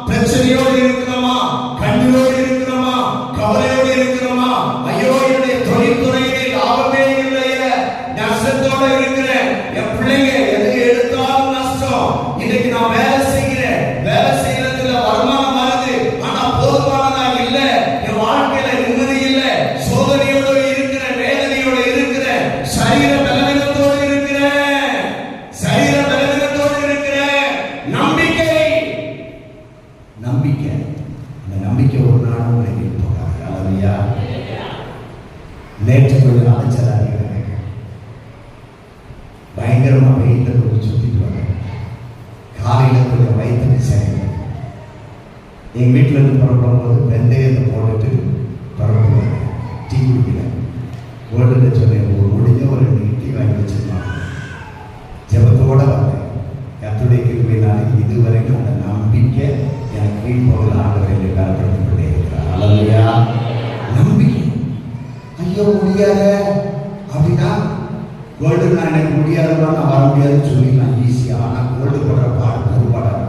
பிரச்சனையோடு இருக்கிறோமா, கண்ணீரோடு இருக்கிறோமா, கவலையோடு இருக்கிறோமா, ஐயோ என்னுடைய தொழில்துறையிலே லாபமே இல்லையே, நஷ்டத்தோடு இருக்கிறேன், என் பிள்ளைங்க எதுக்கு எடுத்தாலும் நஷ்டம், இன்னைக்கு நான் வேலை செய்கிறேன், வேலை செய்யறதுல வருமானம் வருது, ஆனா போதுமானதா இல்ல, என் வாழ்க்கையில நிம்மதி இல்ல, சோதனையோடு இருக்கிறேன், வேதனையோடு இருக்கிறேன், சரீர பலனை நம்பிக்கை, அந்த நம்பிக்கை ஒரு நாளும் உங்களை போகாது. அல்லையா? நேற்று கொஞ்சம் அலைச்சலாக பயங்கரமா வெயிலில் கொஞ்சம் சுத்திட்டு வந்தேன். காலையில் கொஞ்சம் வயிற்றுக்கு சரியில்லை. எங்கள் வீட்டில் இருந்து புறப்படும் போது வெந்தயத்தை போட்டுட்டு புறப்படுவாங்க. டீ குடிக்கல. ஓடுன்னு சொன்னேன், ஒரு முடிஞ்ச ஒரு 2 இட்லி வாங்கி வச்சிருந்தாங்க. ஜபத்தோட வந்தேன். கர்த்தருடைய கிருபையினாலே இதுவரைக்கும் அந்த நம்பிக்கை எனக்கு வீண் போகல. ஆண்டவரை என்னை பலப்படுத்திக் கொண்டே இருக்கிறார். அல்லேலூயா. நம்பிக்கை. ஐயோ முடியாத அப்படின்னா கோல்டு நான் எனக்கு முடியாதவா நான் வர முடியாதுன்னு சொல்லிக்கலாம் ஈஸியாக. ஆனால் கோல்டு போடுற பாடு பொறுப்பாடாக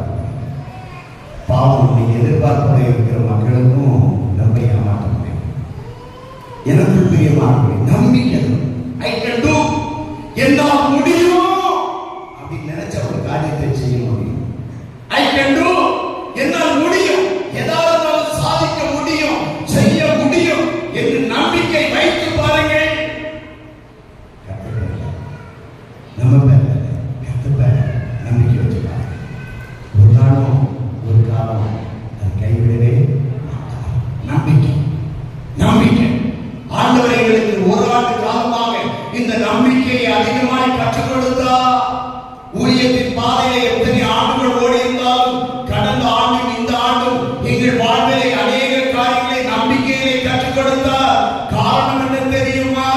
பாவம். நீங்க எதிர்பார்ப்பதை இருக்கிற மக்களுக்கும் நம்ப ஏமாற்ற முடியும். எனக்கு பிரியமான நம்பிக்கை, ஐ கேன் டு, என்னால் முடியும் அப்படின்னு நினைச்ச ஒரு காரியத்தை செய்ய முடியும். ஐ கேன் டு, என்னால் முடியும், ஏதாவது சாதிக்க முடியும், செய்ய முடியும் என்று நம்பிக்கை வைத்து பாருங்கள். நம்ம நம்பிக்கை வச்சு பாருங்க. ஒரு நாளும் ஒரு காலம் அது கைவிடவே மாட்டார். நம்பிக்கை, நம்பிக்கை. ஆண்டவர் எங்களுக்கு ஒரு ஆண்டு காலமாக இந்த நம்பிக்கையை அதிகமாய் கற்றுக் கொடுத்தார். ஊழியத்தின் பாதையிலே எத்தனை ஆண்டுகள் ஓடி இருந்தாலும் கடந்த ஆண்டும் இந்த ஆண்டும் எங்கள் வாழ்விலே அநேக காரியங்களை நம்பிக்கையிலே கற்றுக் கொடுத்தார். காரணம் என்ன தெரியுமா?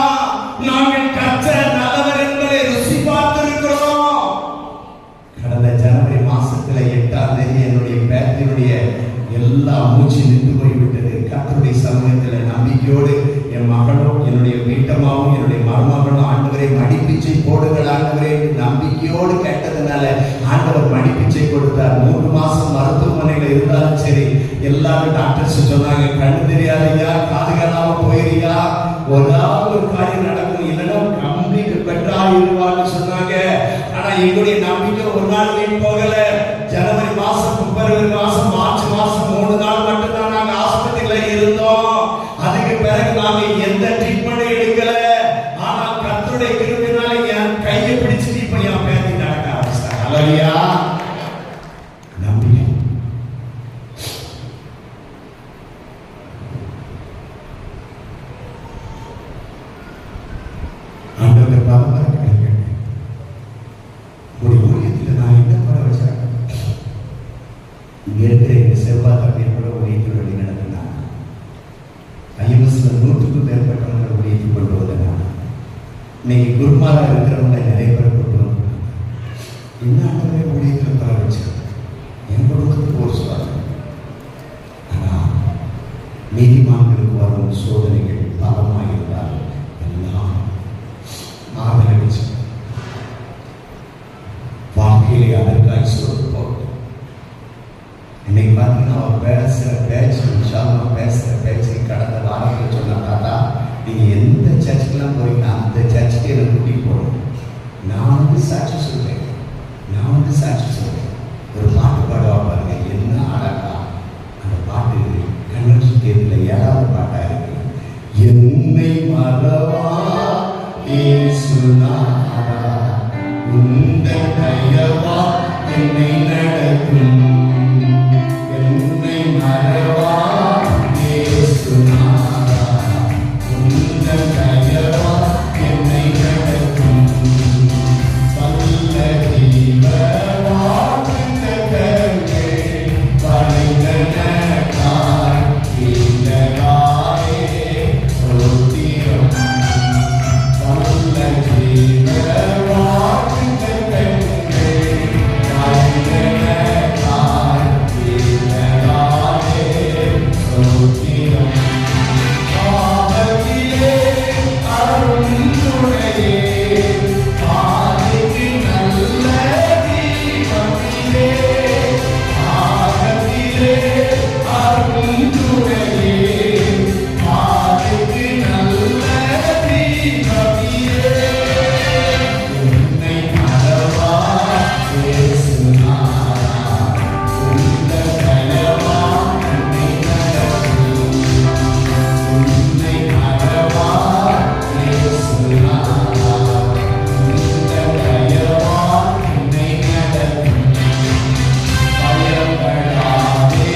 நாங்கள் கர்த்தர் நல்லவர் என்பதை ருசி பார்த்திருக்கிறோம். கடந்த ஜனவரி மாசத்துல 8ஆம் தேதி என்னுடைய பேத்தினுடைய எல்லா மூச்சு நின்று போய்விட்டது. கர்த்தருடைய சமூகத்தில் நம்பிக்கையோடு என் மகளும் என்னுடைய வீட்டம்மாவும் என்னுடைய மருமகளும் ஆண்டவரை மடிப்பிச்சை போடுங்கள் ஆண்டவரே நம்பிக்கையோடு கேட்டதுனால ஆண்டவர் மடிப்பிச்சை கொடுத்தார். 3 மாசம் மருத்துவமனையில இருந்தாலும் சரி, எல்லாரும் டாக்டர்ஸ் சொன்னாங்க, கண்ணு தெரியாதையா, காது காணாம போயிருயா, ஒரு காரியம் நடக்கும், இல்லைன்னா கம்ப்ளீட் பெற்றா இருவான்னு சொன்னாங்க. ஆனா எங்களுடைய நம்பிக்கை ஒரு நாள் வீண் போகல. ஜனவரி மாசம், பிப்ரவரி மாசம், மார்ச் மாசம் 3 நாள் மட்டும்தான் நாங்க ஆஸ்பத்திரியில இருந்தோம். அதுக்கு பிறகு நாங்க எந்த ட்ரீட்மெண்ட் எடுக்கல. ஆனால் கர்த்தருடைய கிருபையினால என் கையை பிடிச்சிட்டு இப்ப என் பேத்தி நடக்க ஆரம்பிச்சிட்டாங்க. அல்லேலூயா. நம்பிக்கை. ஆண்டவர் பாவம் ஒரு ஊழியத்தில் நான் என்ன பண்ண வச்சேன்? இங்க இருக்கிற எங்க செவ்வாய் தம்பியோட ஊழியத்தில் வழி நடத்தினாங்க. ஐஎம்எஸ்ல 100க்கும் மேற்பட்டவங்க ஊழியத்தில் கொண்டு வந்தனாங்க. இன்னைக்கு குருமாரா இருக்கிறவங்க நிறைய பேர் கொண்டு வந்தாங்க. என்ன ஆண்டவரே ஊழியத்தில் தர வச்சேன். என் குடும்பத்துக்கு ஒரு சுவாசம். ஆனா நீதிமான்களுக்கு வரும் சோதனைகள் பலமாக இருந்தால் எல்லாம் ஆதரவிச்சு வாழ்க்கையிலே அதற்காக சொல்ல போகுது. இன்னைக்கு பார்த்தீங்கன்னா அவர் பேசுகிற பேச்சை கடந்த வாரத்தில் சொன்ன தாத்தா, நீங்கள் எந்த சர்ச்சுக்கெல்லாம் போறீங்க அந்த சர்ச்சுக்கு என்னை கூட்டிகிட்டு போகணும். நான் சாட்சி சொல்றேன். ஒரு பாட்டு பாடுவா பாருங்க, என்ன அழகா அந்த பாட்டு கண்ணன் சுத்தியத்தில் 7வது பாட்டா இருக்கு. என்னை மறவா இயேசுநாதா, உந்தன் தயவா என்னை நடத்தும். என்னை மறவா இயேசுநாதா, உந்தன் தயவா என்னை நடத்தும். வல்ல ஜீவ வாக்குத்தத்தங்கள் வழிந்தனக்காய் இல்லகாயே ஸ்தோத்திரம். வல்ல ஜீவ வாக்குத்தத்தங்கள் வழிந்தனக்காய் இல்லகாயே ஸ்தோத்திரம். பாவத்திலே அருந்துணையே, பாதைக்கு நல்ல தீபத்திலே, ஆகத்திலே அருந்துணையே, பாதைக்கு நல்ல தீபத்திலே. என்னை மறவா இயேசுநாதா, உந்தன் தயவா என்னை நடத்தும். உன்னை மறவா இயேசுநாதா, உந்தன் தயவா என்னை நடத்தும். பயப்படாதே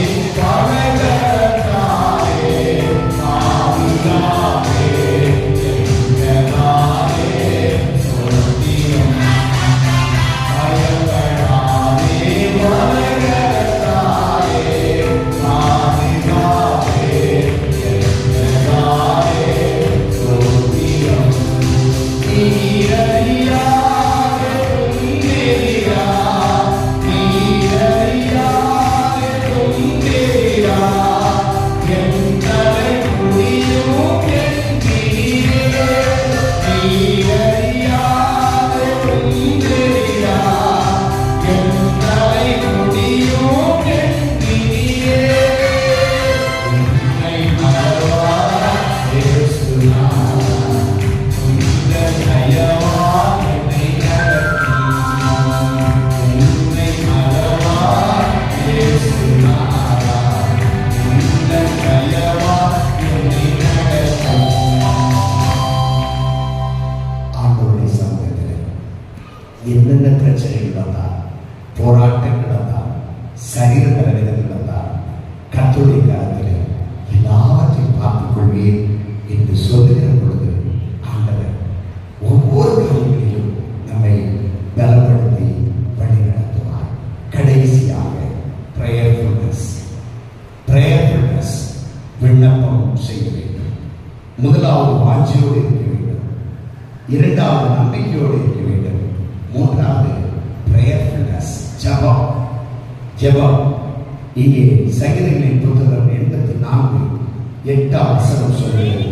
கர்த்தருடைய கரத்தில் எல்லாவற்றையும் பார்த்துக் கொள்வேன் என்று சொல்லுகிற பொழுது ஆண்டவர் ஒவ்வொரு காரியங்களிலும் நம்மை பலப்படுத்தி வழி நடத்துவார். கடைசியாக பிரேயர்ஃபுல்னஸ், விண்ணப்பம் செய்ய வேண்டும். முதலாவது வாஞ்சியோடு இருக்க வேண்டும், இரண்டாவது நம்பிக்கையோடு இருக்க வேண்டும், மூன்றாவது பிரேயர்ஃபுல்னஸ், ஜெபம். இங்கே சங்கீதங்களின் புத்தகம் 84:8 சொல்கிறது,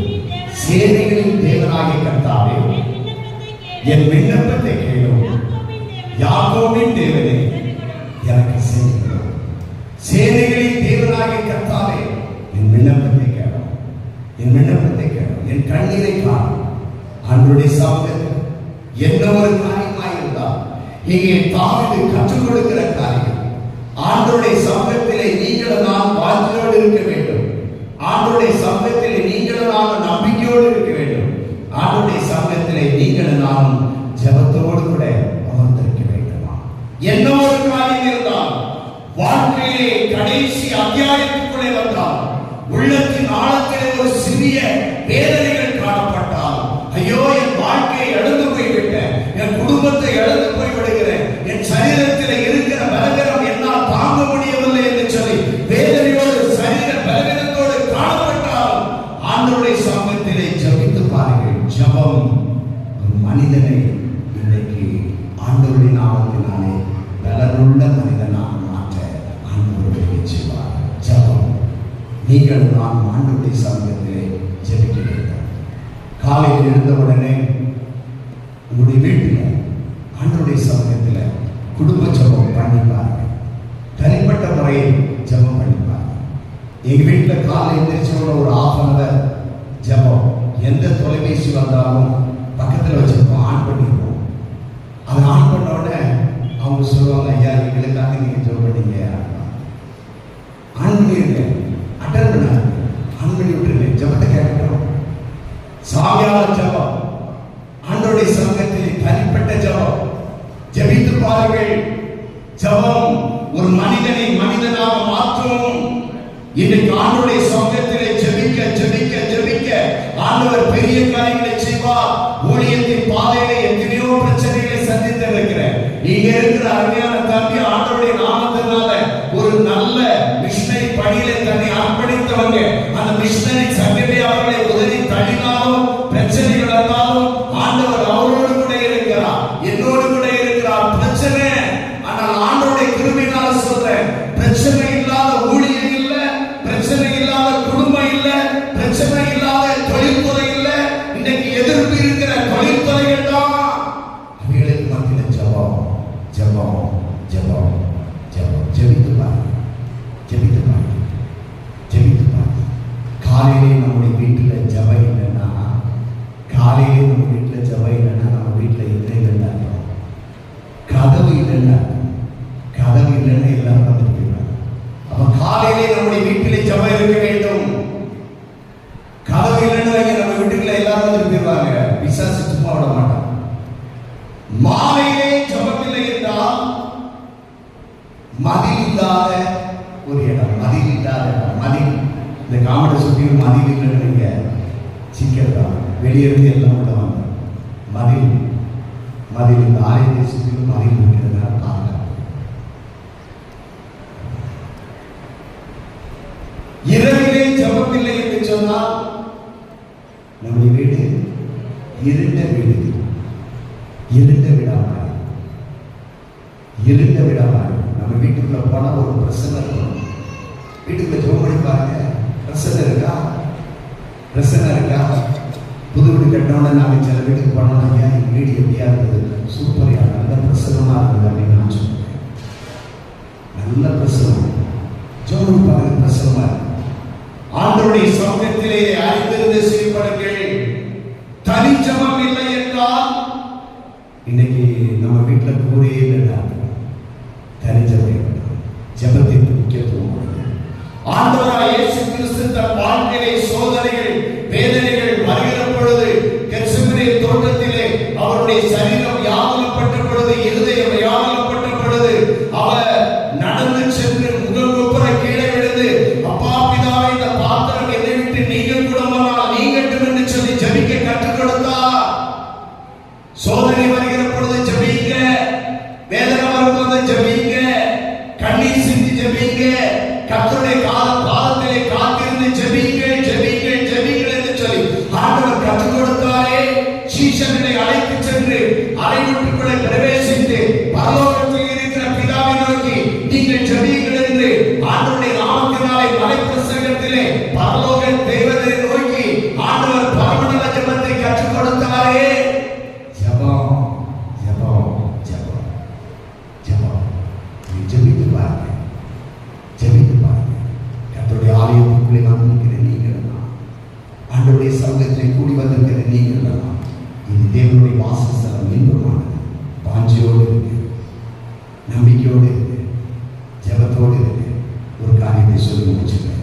சேனைகளின் தேவனாகிய கர்த்தாவே என் விண்ணப்பத்தை கேளும், யாக்கோபின் தேவனே எனக்கு செவிகொடும். சேனைகளின் தேவனாகிய கர்த்தாவே என் விண்ணப்பத்தை கேளும், என் கண்ணீரை காணும். ஆண்டவருடைய சமூகத்தில் என்ன ஒரு காரியமாயிருந்தால் இங்கே தாவீது கற்றுக் கொடுக்கிற காரியம், ஆண்டவருடைய சமூகத்திலே நீங்களும் நான் வாஞ்சியோடு இருக்க வேண்டும். ஆண்டவருடைய சமூகத்திலே நீங்களும் நான் நம்பிக்கையோடு இருக்க வேண்டும். ஆண்டவருடைய சமூகத்திலே நீங்களும் நானும் ஜெபத்தோடு கூட அமர்ந்திருக்க வேண்டுமா? என்ன ஒரு காரியம் இருந்தால் வாழ்க்கையிலே கடைசி அத்தியாயத்துக்குள்ளே வந்தால் உள்ளத்தின் ஆழத்திலே ஒரு சிறிய வேதனைகள் காணப்பட்டால், ஐயோ என் வாழ்க்கையை இழந்து போய்விட்டேன், என் குடும்பத்தை இழந்து போய்விடுகிறேன், என் சரீரத்தில் இருக்கிற பலவீனம் என்னால் தாங்க முடியவில்லை என்று சொல்லி வேதனையோடு சரீர பலவீனத்தோடு காணப்பட்டால் ஆண்டவருடைய சமூகத்திலே ஜெபித்து பாருங்கள். ஜெபம் ஒரு மனிதனை இன்றைக்கு ஆண்டவருடைய நாமத்தினாலே பலனுள்ள மனிதனாக மாற்ற ஆண்டவருடைய செய்வார். ஜெபம். நீங்கள் நான் ஆண்டவருடைய சமூகத்திலே ஜெபிக்க வேண்டும். காலையில் எழுந்தவுடனே உங்களுடைய வீட்டில் ஆண்டவருடைய சமூகத்தில் குடும்ப ஜெபம் பண்ணிப்பாருங்க. தனிப்பட்ட முறையில் ஜெபம் பண்ணிப்பாருங்க. எங்கள் வீட்டில் காலை எழுந்திரிச்சோட ஒரு ½ ஜெபம். எந்த தொலைபேசி வந்தாலும் பக்கத்தில் வச்சிருப்போம், ஆன் பண்ணிருப்போம். அதை ஆன் பண்ண உடனே அவங்க சொல்லுவாங்க, ஐயா எங்களுக்காக நீங்க ஜெபம் பண்ணீங்க, ஆன் பண்ணிருங்க, அட்டன் பண்ணாங்க, ஆன் பண்ணி விட்டுருங்க, ஜெபத்தை கேட்கணும். சாயங்கால ஜெபம், ஆண்டவருடைய சமூகத்தில் தனிப்பட்ட ஜெபம். ஜெபித்து பாருங்கள். ஜெபம் ஒரு மனிதனை மனிதனாக மாற்றும். இன்றைக்கு ஆண்டவருடைய சமூகத்திலே ஜெபிக்க ஜெபிக்க ஜெபிக்க ஆண்டவர் பெரிய காரியங்களை செய்வார். ஊழியத்தின் பாதையிலே எத்தனையோ பிரச்சனைகளை சந்தித்து இருக்கிறேன். இங்க இருக்கிற அருமையான தம்பி ஆண்டவருடைய நாமத்தினால ஒரு நல்ல மிஷனரி பணியில தன்னை அர்ப்பணித்தவங்க. அந்த மிஷனரி சங்கத்தை அவர்களை உதவி தள்ளினாலும் பிரச்சனைகள் வந்தாலும் ஆண்டவர் அவரோடு கூட இருக்கிறார், என்னோடு கூட இருக்கிறார். பிரச்சனை, ஆனால் ஆண்டவருடைய கிருபையினால சொல்றேன், பிரச்சனை இல்லாத ஊழியம் இல்ல, பிரச்சனை இல்லாத குடும்பம் இல்ல, பிரச்சனை இல்லாத தொழில்துறை இல்ல. இன்னைக்கு எதிர்ப்பு இருக்கிற தொழில்துறைகள் தான். அவைகளுக்கு மத்தியில் ஜெபம் ஜெபம் ஜெபம் ஜெபம். ஜெபித்து பாருங்க, ஜெபித்து பாருங்க, ஜெபித்து பாருங்க. காலையிலே நம்முடைய வீட்டில் ஜெபம் இல்லைன்னா, காலையிலே நம்ம வீட்டில் ஜெபம் இல்லைன்னா நம்ம வீட்டில் இல்லைன்னா கதவு இல்லைன்னா, கதவு இல்லைன்னா எல்லாரும் வந்துட்டு போயிடுவாங்க. அப்ப காலையிலே நம்முடைய வீட்டிலே ஜெபம் இருக்க வேண்டும். கதவு இல்லைன்னு நம்ம வீட்டுக்குள்ள எல்லாரும் வந்துட்டு போயிடுவாங்க, பிசாசு சும்மா விட மாட்டான். மாலையிலே ஜெபம் இல்லை என்றால் மதில் இல்லாத ஒரு இடம், மதில் இல்லாத இடம். மதில், இந்த காமெடி சுற்றி மதில் இல்லைன்னு சிக்கிறதா, வெளியிருந்து எல்லாம் உள்ள வாங்க. மதில், மதில் இந்த ஆலயத்தை சுற்றி மதில் இருக்கிறதுனால காரணம். இரவிலே ஜெபமில்லை என்று சொன்னால் நம்முடைய வீடு இருண்ட வீடு, இருண்ட விடாமல், இருண்ட விடாமல். நம்ம வீட்டுக்குள்ள போனா ஒரு பிரச்சனை இருக்கும். வீட்டுக்குள்ள ஜெபம் பண்ணி பாருங்க, பிரச்சனை இருக்கா, பிரச்சனை இருக்கா. புது வீடு கட்டினோட நாங்கள் சில வீட்டுக்கு போனோம்னா, ஏன் எங்கள் வீடு எப்படியா இருந்தது, சூப்பரியா, நல்ல பிரசனமா இருந்தது அப்படின்னு நான் சொல்லுவேன். நல்ல பிரசனம், ஜெபம் பாருங்க, பிரசனமா இருக்கு. ஆண்டவருடைய சமூகத்திலே அறிந்திருந்து செய்யப்படுங்கள். தனி ஜெபம் இல்லை என்றால் இன்னைக்கு நம்ம வீட்டில் கூரையே இல்லை. தனி ஜெபம், ஜெபத்தின் முக்கியத்துவம். ஆண்டவராகிய இயேசு கிறிஸ்து தன் வாழ்க்கையிலே சோதனைகள் வேதனைகள் வருகிற பொழுது கெத்செமனே தோட்டத்திலே அவருடைய சரீரம் யாதனப்பட்ட பொழுது, இருதயம் யாதனப்பட்ட பொழுது அவர் நடந்து சென்று முகங்குப்புற கீழே விழுந்து, அப்பா கர்த்தருடைய பாதத்திலே காத்திருந்து ஜெபியுங்கள் ஜெபியுங்கள் ஜெபியுங்கள் என்று சொல்லி ஆண்டவர் கற்றுக் கொடுத்தாரே. சீஷர்களை அழைத்து சென்று அறைக்குள்ளே பிரவேசித்து பரலோகத்தில் இருக்கிற பிதாவை நோக்கி நீங்கள் ஜெபியுங்கள் என்று ஆண்டவருடைய நாமத்தினாலே மலைப்பிரசங்கத்திலே பரலோக தேவனை நோக்கி ஆண்டவர் பரமண்டல ஜெபத்தை கற்றுக் கொடுத்தாரே. ஜெபம் ஜெபம் ஜெபம் ஜெபம். ஜெபித்து பாருங்க, ஜெபித்து பாருங்க. கர்த்தருடைய ஆலயத்துக்குள்ளே வந்திருக்கிற நீங்கள், ஆண்டவருடைய சமூகத்திலே கூடி வந்திருக்கிற நீங்கள், இது தேவனுடைய வாசஸ்தலம். இன்பமானது. வாஞ்சையோடு இருக்கு, நம்பிக்கையோடு இருக்கு, ஜெபத்தோடு இருக்கு. ஒரு காரியத்தை சொல்லி முடிச்சுக்கிறேன்.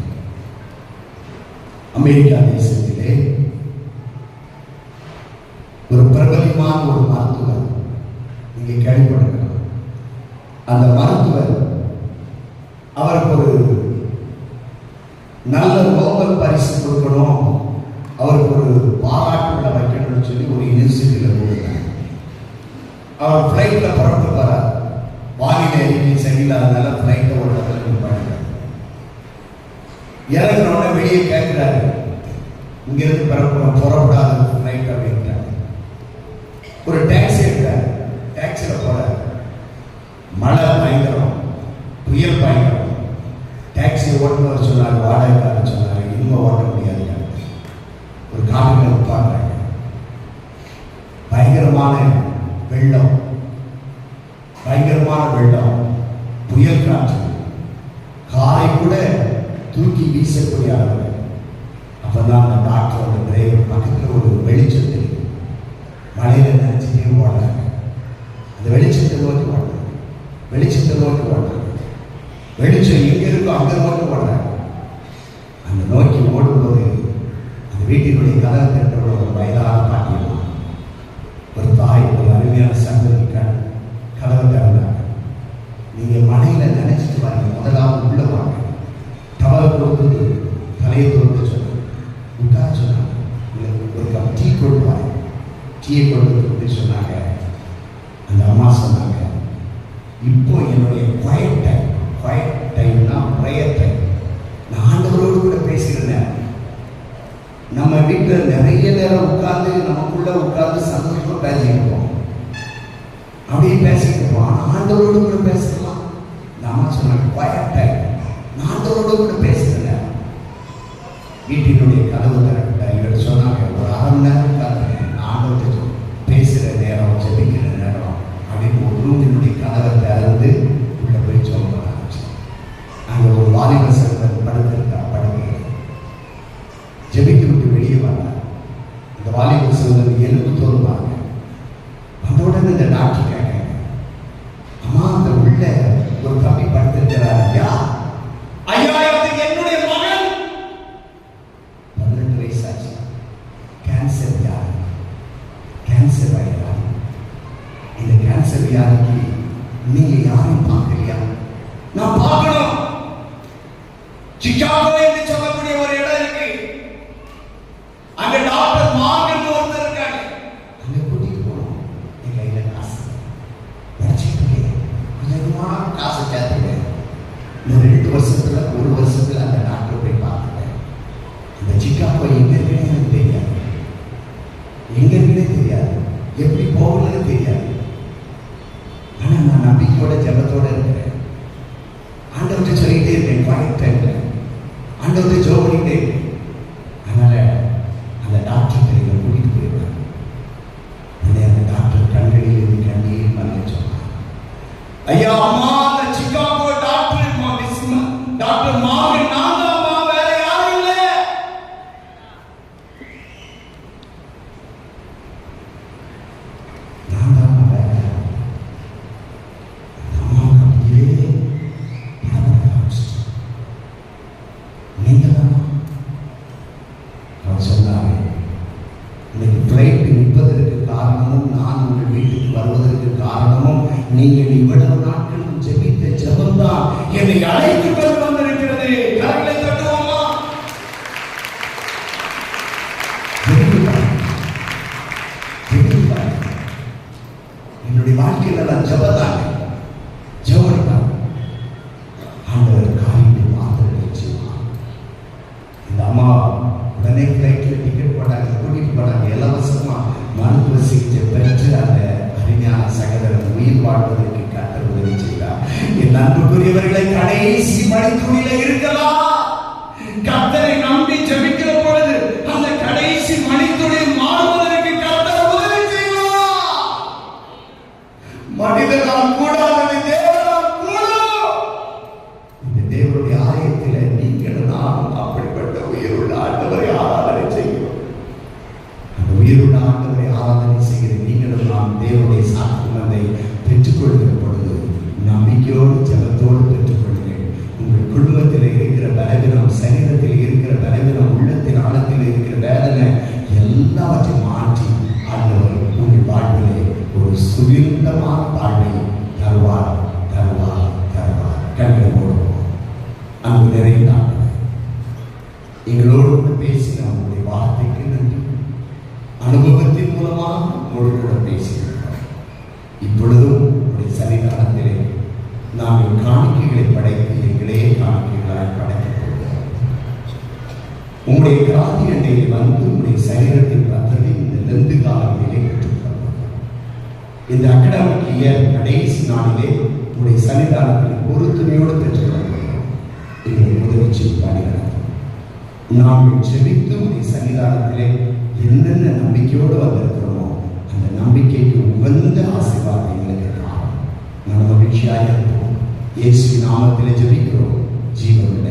அமெரிக்கா தேசத்திலே ஒரு பிரபலமான ஒரு மருத்துவர், நீங்க கேள்விப்பட்டிருக்கலாம். அந்த மருத்துவர் அவருக்கு ஒரு நல்ல நோபல் பரிசு கொடுக்கணும், அவருக்கு ஒரு பாராட்டுள்ள வைக்கணும்னு சொல்லி ஒரு யூனிவர்சிட்டியில் கொடுத்தாங்க. அவர் ஃப்ளைட்ல புறப்பட்டு போறார். வானிலை அறிக்கை சரியில்லாதனால ஃப்ளைட்டை ஒரு இடத்துல நிப்பாட்டுறாரு. இறங்கினோட வெளியே கேட்கிறாரு, இங்கிருந்து புறப்படாத ஃப்ளைட் அப்படின்ட்டாங்க. ஒரு டாக்ஸி எடுக்கிறார், டாக்ஸியில போறாரு. மழை பயங்கரம், புயல் பயங்கரம். டாக்ஸி ஓட்டுநர் சொன்னார், வாடகைக்காரர் சொன்னார், இனிமே ஓட்ட முடியாது. ஒரு காட்டுல உட்கார்றாங்க. பயங்கரமான வெள்ளம், பயங்கரமான வெள்ளம், புயல் காற்று, காரை கூட தூக்கி வீசக்கூடிய அளவு. அப்பதான் அந்த டாக்டரோட டிரைவர் பக்கத்தில் ஒரு வெளிச்சம் தெரியும். மழையில நினைச்சிட்டே ஓடுறாங்க. அந்த வெளிச்சத்தை நோக்கி ஓடுறாங்க, வெளிச்சத்தை நோக்கி ஓடுறாங்க. வெளிச்சம் எங்க இருக்கோ அங்க நோக்கி ஓடுறாங்க. அந்த நோக்கி ஓடும்போது அந்த வீட்டினுடைய கதவை திறக்கிற ஒரு வயதான பாட்டியம்மா, ஒரு தாய், ஒரு அருமையான சந்ததி கதவை திறந்தாங்க. நீங்க மழையில நினைச்சிட்டு வாங்க, முதலாவது உள்ள வாங்க. டவலை கொடுத்து தலையை தொட்டு சொன்னாங்க, உட்கார சொன்னாங்க. ஒரு கப் டீ கொண்டு வாங்க. டீயை கொண்டு சொன்னாங்க. அந்த அம்மா சொன்னாங்க, இப்போ என்னுடைய குவைட் டைம்னா ப்ரேயர் டைம். நான் ஆண்டவரோடு கூட பேசுகிறேன். நம்ம வீட்டில் நிறைய நேரம் உட்கார்ந்து நமக்குள்ள உட்கார்ந்து சந்தோஷமா பேசிக்கிட்டோம், அப்படியே பேசிக்கிட்டோம். ஆனால் ஆண்டவரோடு கூட பேசலாம். நம்ம சொன்னாங்க குவைட் டைம், நான் ஆண்டவரோடு கூட பேசுகிறேன். வீட்டினுடைய கதவு திறக்கிட்ட இவர் சொன்னாங்க, ஒரு அரை மணி நேரம் உட்கார்ந்து ஆண்டவர்கிட்ட பேசுகிற நேரம், ஜெபிக்கிற நேரம் அப்படின்னு ஒரு ரூமினுடைய கதவை திறந்து உள்ள போய் சொல்ல ஆரம்பிச்சு. அங்கே ஒரு வாலிப சங்கர் படுத்திருக்கா, படுக்க ஜெபித்து விட்டு வெளியே வந்தார். இந்த வாலிப சங்கர் எலும்பு தோறுவாங்க. அந்த உடனே இந்த டாக்டர் கேட்க, அம்மா அந்த உள்ள ஒரு தம்பி படுத்திருக்கிறார் ஐயா. ஐயா, என்னுடைய மகன் 12 வயசாச்சு, கேன்சர் வியாதி, கேன்சர் வியாதி. இந்த கேன்சர் வியாதிக்கு நீங்க யாரையும் பார்க்கலையா? நான் பார்க்கணும். சிகாகோ என்று சொல்லக்கூடிய ஒரு இடம் இருக்கு, அங்க டாக்டர் மார்கன் ஒருத்தர் இருக்காங்க, அங்க கூட்டிட்டு போகணும். என் கையில காசு வச்சுட்டு கொஞ்சமா காசு சேர்த்துட்டேன். இன்னும் 2 வருஷத்துல 1 வருஷத்துல அந்த டாக்டர் போய் பார்த்துட்டேன். இந்த சிகாகோ எங்க இருக்குன்னு எனக்கு தெரியாது, எங்க இருக்குன்னே தெரியாது, எப்படி போகணும்னு தெரியாது. ஆனா நான் நம்பிக்கையோட ஜெபத்தோட இருக்கிறேன். ஆண்டவர்கிட்ட சொல்லிட்டே இருக்கேன், குவைட் டைம்ல ஆண்டவர்கிட்ட ஜெபம் பண்ணிட்டே இருக்கேன். அதனால அந்த டாக்டர் கையில கூட்டிட்டு போயிருக்காங்க. அந்த டாக்டர் கண்களில் இருந்து கண்ணீர் மல்ல சொன்னார், ஐயா அம்மா, அந்த சிகாகோ டாக்டர் டாக்டர் மார்கன் நான் தான் அம்மா, வேற யாரும் இல்லை. நான் தான் வேற அம்மாவுக்கு அப்படியே நீங்க தான் ஒரு சுதந்திரமான வாழ்வை தருவார் தருவார் தருவார். கண்களை போடுவோம். அன்பு நிறைந்த ஆண்டவரே, எங்களோடு கூட பேசின உங்களுடைய வார்த்தைக்கு நன்றி. அனுபவத்தின் மூலமாக உங்களோடு கூட பேசியிருக்கிறோம். இப்பொழுதும் உங்களுடைய சன்னிதானத்திலே நாங்கள் காணிக்கைகளை படைத்து எங்களே காணிக்கைகளாய் படைக்கப்படுகிறோம். உங்களுடைய கிராதி அண்டையில் வந்து உங்களுடைய சரீரத்தின் ரத்தத்தை இந்த லெந்து காலங்களிலே பெற்றுக்கொள்வோம். இந்த அகடமிக் இயர் கடைசி நாளிலே உங்களுடைய சன்னிதானத்தில் பொறுத்துமையோடு பெற்றுக்கொள்வோம். எங்களை உதவி செய்து நடத்தும். நாங்கள் செபித்து உங்களுடைய சன்னிதானத்திலே என்னென்ன நம்பிக்கையோடு வந்திருக்கிறோமோ அந்த நம்பிக்கைக்கு உகந்த ஆசீர்வாதம் எங்களுக்கு நாம் மகிழ்ச்சியாக இருப்போம். இயேசு நாமத்திலே ஜெபிக்கிறோம் ஜீவனுள்ள